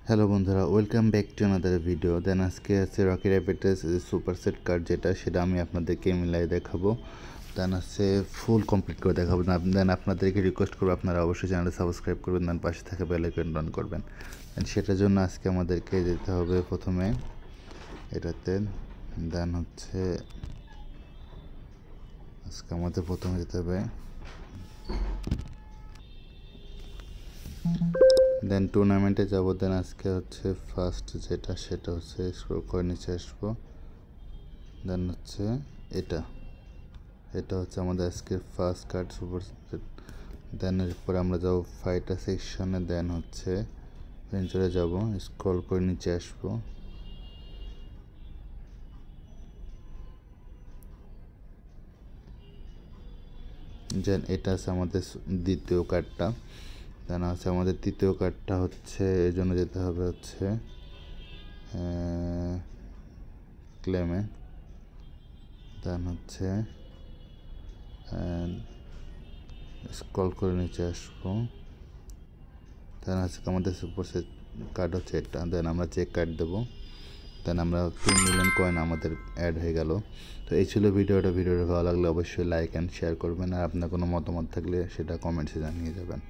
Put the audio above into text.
Hello বন্ধুরা, welcome back to another video. Then আজকে আছে রকি র্যাপিডের সুপার সেট কার্ড, সেটা আমি আপনাদেরকে মিলাই দেখাবো। দেন আছে ফুল কমপ্লিট করে দেখাবো। দেন আপনাদেরকে রিকোয়েস্ট করবো আপনারা অবশ্যই চ্যানেলটা সাবস্ক্রাইব করবেন, দেন পাশে থাকা বেল আইকন অন করবেন। দেন সেটার জন্য আজকে আমাদেরকে যেতে হবে প্রথমে এটাতে। দেন হচ্ছে আজকে আমাদের প্রথমে যেতে হবে, দেন টুর্নামেন্টে যাবো। দেন আজকে হচ্ছে ফার্স্ট সেটা হচ্ছে স্ক্রল করে নিচে আসবো। দেন হচ্ছে এটা এটা হচ্ছে আমাদের আজকের ফার্স্ট কার্ড সুপার সেট। দেন এরপরে আমরা যাবো ফাইটার সেকশনে। দেন হচ্ছে ভেঞ্চারে যাব, স্ক্রল করে নিচে আসবো। দেন এটা আছে আমাদের দ্বিতীয় কার্ডটা। দেন আছে আমাদের তৃতীয় কার্ডটা হচ্ছে, এই জন্য যেতে হবে হচ্ছে ক্লেমে। দেন হচ্ছে স্ক্রল করে নিচে আসবো। দেন আজকে আমাদের সুপার সেট কার্ড হচ্ছে এটা। দেন আমরা চেক কার্ড দেবো। দেন আমরা 2 মিলিয়ন কয়েন আমাদের অ্যাড হয়ে গেল। তো এই ছিল ভিডিওটা ভালো লাগলে অবশ্যই লাইক অ্যান্ড শেয়ার করবেন, আর আপনার কোনো মতামত থাকলে সেটা কমেন্টসে জানিয়ে যাবেন।